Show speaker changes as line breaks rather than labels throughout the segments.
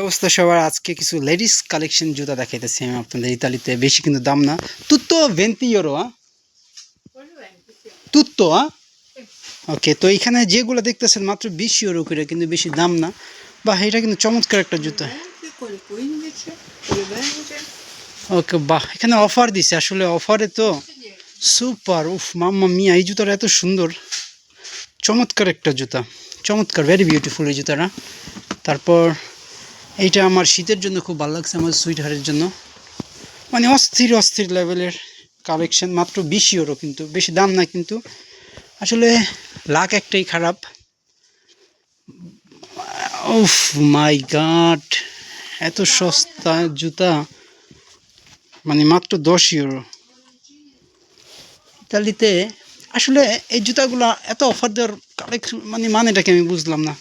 অবস্থা সবার আজকে কিছু লেডিস কালেকশন জুতা দেখাইতেছি আমি আপনাদের ইতালিতে বেশি কিন্তু দাম না তুত্তো 20 ইউরো তুত্তো ওকে তো এখানে যেগুলো দেখতেছেন মাত্র 20 ইউরো করে কিন্তু বেশি দাম না বা এটা কিন্তু চমৎকার একটা জুতা ওকে বাহ এখানে অফার দিছে আসলে অফারে তো সুপার উফ মাম্মা মিয়া এই জুতাটা এত সুন্দর চমৎকার একটা জুতা চমৎকার ভেরি বিউটিফুল এই জুতাটা তারপর এইটা আমার শীতের জন্য খুব ভালো লাগছে আমার সুইট হারের জন্য মানে অস্থির অস্থির লেভেলের কালেকশন মাত্র 20 ইউরো কিন্তু বেশি দাম না কিন্তু আসলে লাক একটাই খারাপ উফ মাই গড এত সস্তা জুতা মানে মাত্র 10 ইউরো ইতালিতে আসলে এই জুতাগুলো এত অফার দেওয়ার কালেকশন মানেটাকে আমি বুঝলাম না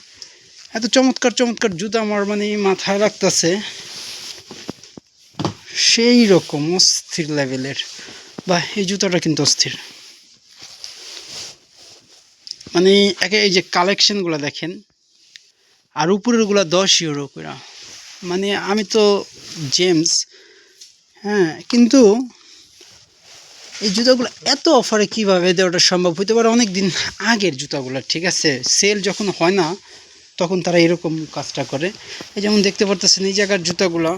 এত চমৎকার চমৎকার জুতা আমার মানে মাথায় লাগতেছে সেই রকম অস্থির লেভেলের বা এই জুতাটা কিন্তু অস্থির মানে একে এই যে কালেকশনগুলো দেখেন আর উপরেরগুলো 10 ইউরো করে মানে আমি তো জেমস হ্যাঁ কিন্তু এই জুতাগুলো এত অফারে কীভাবে দেওয়াটা সম্ভব হতে পারে অনেক দিন আগের জুতাগুলো ঠিক আছে সেল যখন হয় না তখন তারা এরকম কাজটা করে এই যেমন দেখতে পারতেছেন এই জায়গার জুতাগুলো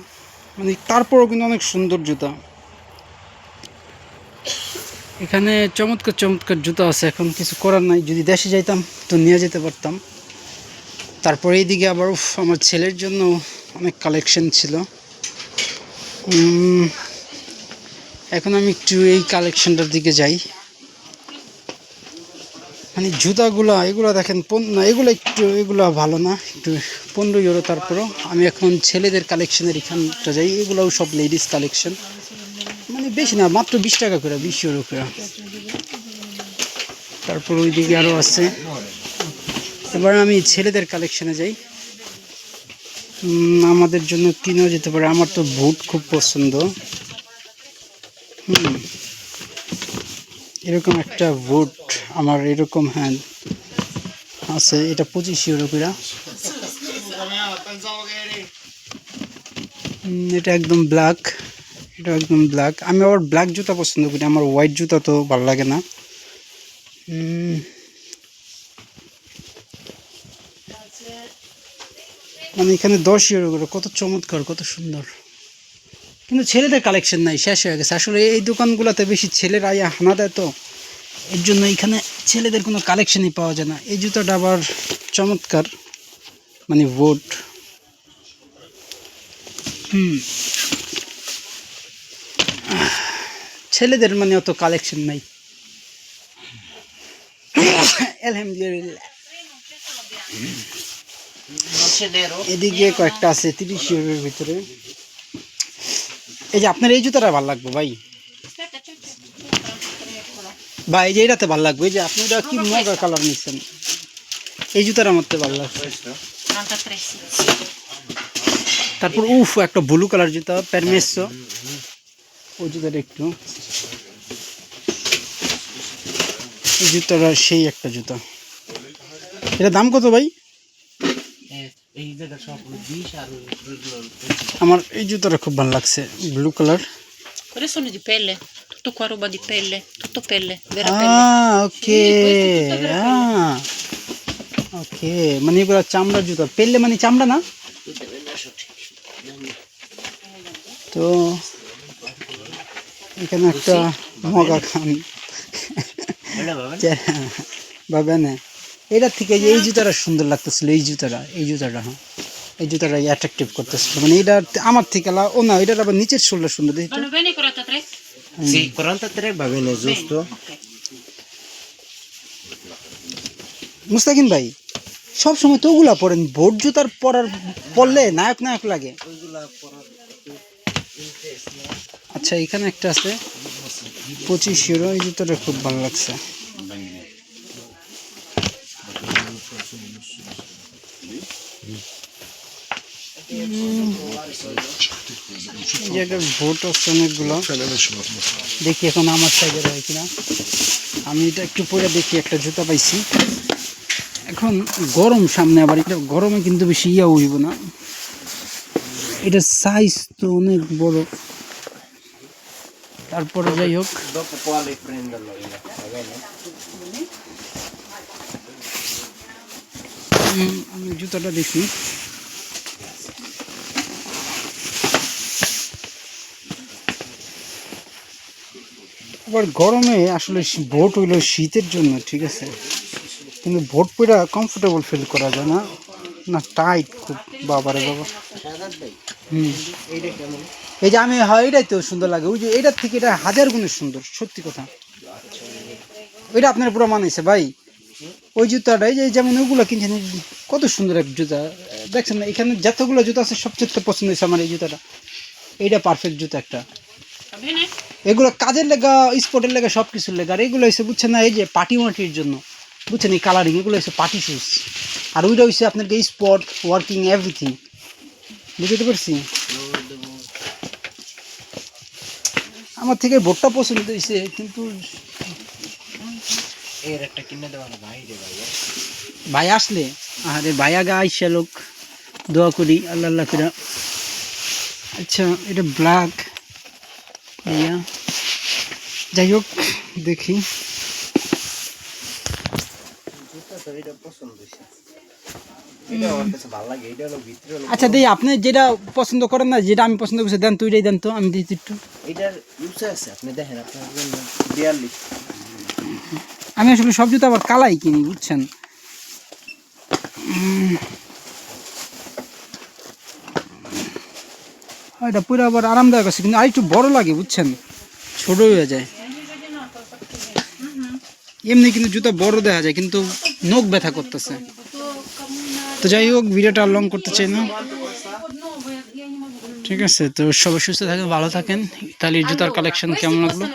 মানে তারপরেও কিন্তু অনেক সুন্দর জুতা এখানে চমৎকার চমৎকার জুতা আছে এখন কিছু করার নাই যদি দেশে যাইতাম তো নিয়ে যেতে পারতাম তারপরে এইদিকে আবার আমার ছেলের জন্য অনেক কালেকশন ছিল এখন আমি একটু এই কালেকশনটার দিকে যাই মানে জুতাগুলো এগুলো দেখেন না এগুলো একটু এগুলো ভালো না একটু 15 ইউরো তারপরও আমি এখন ছেলেদের কালেকশনের এখানটা যাই এগুলোও সব লেডিস কালেকশন মানে বেশি না মাত্র 20 টাকা করে 20 ইউরো করে তারপর ওইদিকে আরও আছে এবার আমি ছেলেদের কালেকশনে যাই আমাদের জন্য কিনেও যেতে পারে আমার তো বুট খুব পছন্দ এরকম একটা বুট আমার এরকম হ্যাঁ আছে এটা 25 ইউরো করে এটা একদম ব্ল্যাক এটা একদম ব্ল্যাক আমি আবার ব্ল্যাক জুতা পছন্দ করি আমার হোয়াইট জুতা তো ভালো লাগে না মানে এখানে 10 ইউরো করে কত চমৎকার কত সুন্দর কিন্তু ছেলেদের কালেকশন নাই শেষ হয়ে গেছে আসলে এই দোকানগুলোতে বেশি ছেলেরা হানা দেয় তো এর জন্য এখানে ছেলেদের কোনো কালেকশনই পাওয়া যায় না এই জুতাটা আবার চমৎকার মানে বোট ছেলেদের মানে অত কালেকশন নাই আলহামদুলিল্লাহ এদিকে কয়েকটা আছে 30 ইউরোর ভিতরে এই যে আপনার এই জুতাটা ভালো লাগবে ভাই ভাই যে এটাতে ভালো লাগবে যে আপনি এটা কি মগা কালার নিচ্ছেন এই জুতার আমার তো ভালো লাগছে তারপর একটা ব্লু কালার জুতা পারমেসো ওই জুতাটা একটু এই জুতাটা সেই একটা জুতা এটা দাম কত ভাই আমার এই জুতাটা খুব ভালো লাগছে blue colour
sono di pelle, tutto qua roba di pelle, tutto pelle, vera pelle.
ওকে ওকে মানে এগুলো চামড়া জুতা পেলে মানে চামড়া না তো এখানে একটা মগা খান বাবা না এটার থেকে এই জুতাটা সুন্দর লাগতেছিল এই জুতাটা হ্যাঁ এই জুতাটা অ্যাট্রাকটিভ করতেছিল মানে এটা আমার থেকে ও না এটার আবার নিচের শোল্ডার সুন্দর দেখি
Vanno bene i 43?
Sì, 43 va bene, giusto?
মুস্তাকিম ভাই সব সময় তো ওগুলা পরেন বোট জুতার পরলে নায়ক নায়ক লাগে আচ্ছা এখানে একটা আছে 25 ইউরো এই জুতাটা খুব ভালো লাগছে জায়গার ভোট আছে অনেকগুলো দেখি এখন আমার সাইজের হয় কিনা আমি এটা একটু পরে দেখি একটা জুতা পাইছি এখন গরম সামনে আবার এটা গরমে কিন্তু বেশি হইব না এটা সাইজ তো অনেক বড়, তারপরে যাই হোক
Dopo quale prenderlo io? Va bene?
আমি জুতাটা দেখি। আবার গরমে আসলে বোট হইলো শীতের জন্য, ঠিক আছে, কিন্তু বোট পরে কমফোর্টেবল ফিল করা যায় না, না টাইট খুব, বাবারে বাবা।
এইটা কেমন?
এই যে আমি, হয় এটাই তো সুন্দর লাগে, ওই যে এটার থেকে এটা হাজার গুণের সুন্দর, সত্যি কথা। ওইটা আপনার পুরো মানাইছে ভাই, ওই জুতাটা এই যে যেমন ওইগুলো কিনছেন, কত সুন্দর এক জুতা, দেখছেন না এখানে যতগুলো জুতা আছে সবচেয়ে পছন্দ হয়েছে আমার এই জুতাটা, এইটা পারফেক্ট জুতা একটা।
Va bene?
এগুলো কাজের লেগা, স্পোর্টের লেগা, সব কিছুর লেগা, আর এগুলো হচ্ছে বুঝছেন না এই যে পার্টি মার্টির জন্য, বুঝছেন এই কালারিং, এগুলো হচ্ছে পার্টি শুজ, আর ওইটা হচ্ছে আপনার স্পোর্ট ওয়ার্কিং এভরিথিং, বুঝতে পারছি। আমার থেকে বোটটা পছন্দ হয়েছে, কিন্তু
এর একটা কিনে দেওয়া না ভাই রে ভাই।
ভাই আসলে, আরে ভাই আগে আইসা লোক, দোয়া করি আল্লাহ আল্লাহ করে। আচ্ছা এটা ব্ল্যাক, ভাইয়া যাই হোক দেখি।
জুতা তো এটা পছন্দ হয়েছে, এটা আমার কাছে ভালো লাগে, এটা হলো ভিতরে হলো
আচ্ছা দিই, আপনি যেটা পছন্দ করেন না, যেটা আমি পছন্দ করছি দেন তো, ওইটাই দেন তো, আমি দিই একটু।
এটার ইউসে আছে, আপনি দেখেন আপনার জন্য 42।
আমি আসলে সব জুতো আবার কালাই কিনি, বুঝছেন। এটা পুরো আবার আরামদায়ক আছে, কিন্তু আর একটু বড় লাগে, বুঝছেন, ছোট হয়ে যায় এমনি, কিন্তু জুতা বড় দেখা যায়, কিন্তু নখ ব্যথা করতেছে। তো যাই হোক, ভিডিওটা আর লং করতে চাই না, ঠিক আছে। তো সবাই সুস্থ থাকেন, ভালো থাকেন। ইতালির জুতার কালেকশন কেমন লাগলো